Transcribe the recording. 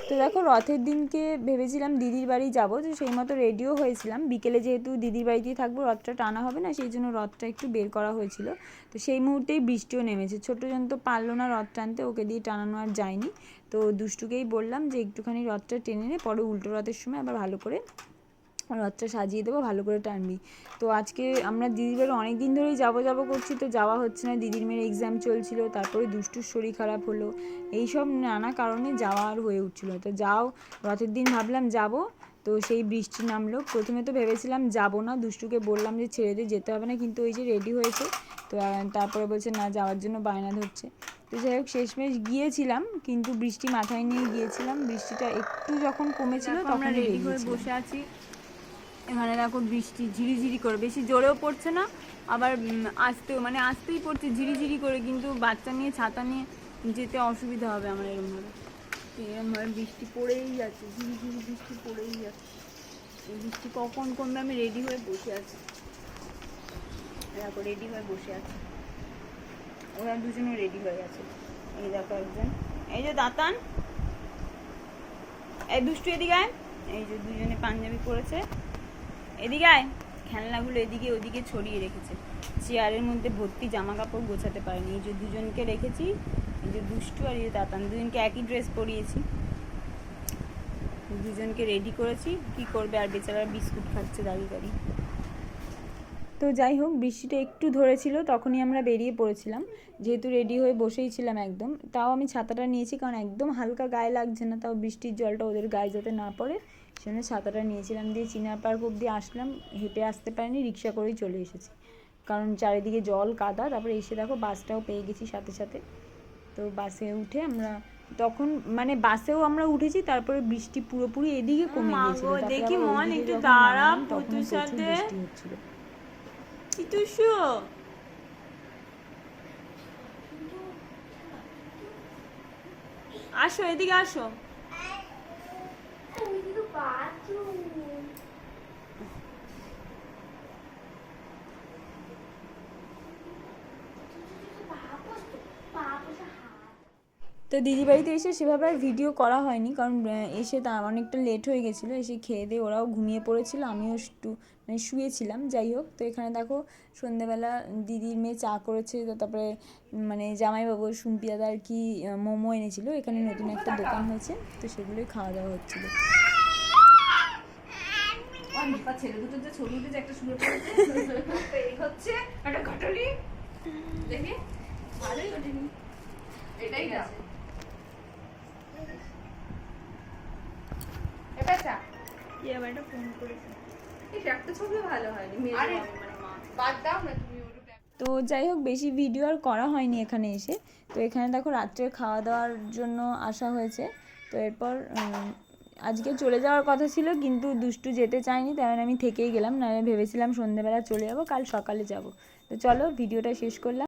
তো দেখো রথের দিনকে ভেবেছিলাম দিদির বাড়ি যাব, তো সেই মতো রেডিও হয়েছিলাম। বিকেলে যেহেতু দিদির বাড়িতেই থাকবো, রথটা টানা হবে না, সেই জন্য রথটা একটু বের করা হয়েছিল। তো সেই মুহূর্তেই বৃষ্টিও নেমেছে। ছোট্টজন তো পারলো না রথ টানতে, ওকে দিয়ে টানানো আর যায়নি। তো দুষ্টুকেই বললাম যে একটুখানি রথটা টেনে নে, পরে উল্টো রথের সময় আবার ভালো করে রথটা সাজিয়ে দেবো, ভালো করে টানবি। তো আজকে আমরা দিদির বাড়ি অনেক দিন ধরেই যাবো করছি, তো যাওয়া হচ্ছে না। দিদির মেয়ের এক্সাম চলছিল, তারপরে দুষ্টুর শরীর খারাপ হলো, এইসব নানা কারণে যাওয়া আর হয়ে উঠছিল। তো রথের দিন ভাবলাম যাব, তো সেই বৃষ্টি নামলো। প্রথমে তো ভেবেছিলাম যাব না, দুষ্টুকে বললাম যে ছেড়ে দিয়ে যেতে হবে না, কিন্তু ওই যে রেডি হয়েছে, তো তারপরে বলছে না, যাওয়ার জন্য বায়না ধরছে। তো যাই হোক শেষমেশ গিয়েছিলাম, কিন্তু বৃষ্টি মাথায় নিয়ে গিয়েছিলাম। বৃষ্টিটা একটু যখন কমেছিল তখন রেডি হয়ে বসে আছি। এখানে দেখো বৃষ্টি ঝিরিঝিরি করে, বেশি জোরেও পড়ছে না, আবার আসতেই পড়ছে ঝিরিঝিরি করে, কিন্তু বাচ্চা নিয়ে ছাতা নিয়ে যেতে অসুবিধা হবে আমার এরমভাবে বৃষ্টি পড়েই যাচ্ছে, ঝিরিঝিরি বৃষ্টি পড়েই যাচ্ছে। এই বৃষ্টি কখন কমবে, আমি রেডি হয়ে বসে আছি। দেখো রেডি হয়ে বসে আছে, ওরা দুজনে রেডি হয়ে আছে। এই দেখো একজন, এই যে দাতান, এই দুষ্টু এদিকে আয়। এই যে দুজনে পাঞ্জাবি পরেছে, এদিকে আয়। খেলনাগুলো এদিকে ওদিকে ছড়িয়ে রেখেছে, চেয়ারের মধ্যে ভর্তি জামা কাপড় গোছাতে পারেনি। এই যে দুজনকে রেখেছি, এই যে দুষ্টু আর এই যে দাতান, দুজনকে একই ড্রেস পরিয়েছি, দুজনকে রেডি করেছি। কি করবে আর, বেচারা বিস্কুট খাচ্ছে দাঁড়িয়ে দাঁড়িয়ে। তো যাই হোক, বৃষ্টিটা একটু ধরেছিল, তখনই আমরা বেরিয়ে পড়েছিলাম, যেহেতু রেডি হয়ে বসেই ছিলাম একদম। তাও আমি ছাতাটা নিয়েছি, কারণ একদম হালকা গায়ে লাগছে না, তাও বৃষ্টির জলটা ওদের গায়ে যাতে না পড়ে, সেজন্য ছাতাটা নিয়েছিলাম। দিয়ে চিনার পার্ক অবধি আসলাম, হেঁটে আসতে পারিনি, রিক্সা করেই চলে এসেছি, কারণ চারিদিকে জল কাদা। তারপরে এসে দেখো বাসটাও পেয়ে গেছি সাথে সাথে। তো বাসে উঠে আমরা তখন বাসেও আমরা উঠেছি, তারপরে বৃষ্টি পুরোপুরি এদিকে কমে গিয়েছিল। দেখি মন একটু দাঁড়া, তখন সাথে বৃষ্টি হচ্ছিল। চিতুষু, আসো এদিকে আসো। তো দিদি বাড়িতে এসে সেভাবে আর ভিডিও করা হয়নি, কারণ এসে তা অনেকটা লেট হয়ে গেছিলো। এসে খেয়ে দিয়ে ওরাও ঘুমিয়ে পড়েছিল, আমিও একটু শুয়েছিলাম। যাই হোক, তো এখানে দেখো সন্ধ্যেবেলা দিদির মেয়ে চা করেছে, তো তারপরে জামাইবাবু সুম্পি দাদা আর কি মোমো এনেছিল। এখানে নতুন একটা দোকান হয়েছে, তো সেগুলোই খাওয়া দাওয়া হচ্ছিলো। ছেলে দুটো যে ছবি উঠেছে, একটা শুয়ে পড়েছে, এই হচ্ছে একটা ঘাটলি, দেখি ভালোই ওঠেনি, এটাই গেছে। তো যাই হোক, বেশি ভিডিও আর করা হয়নি এখানে এসে। তো এখানে দেখো রাত্রে খাওয়া দাওয়ার জন্য আসা হয়েছে। তো এরপর আজকে চলে যাওয়ার কথা ছিল, কিন্তু দুষ্টু যেতে চায়নি, তাই আমি থেকেই গেলাম। নাহলে ভেবেছিলাম সন্ধ্যেবেলা চলে যাবো, কাল সকালে যাব। তো চলো ভিডিওটা শেষ করলাম।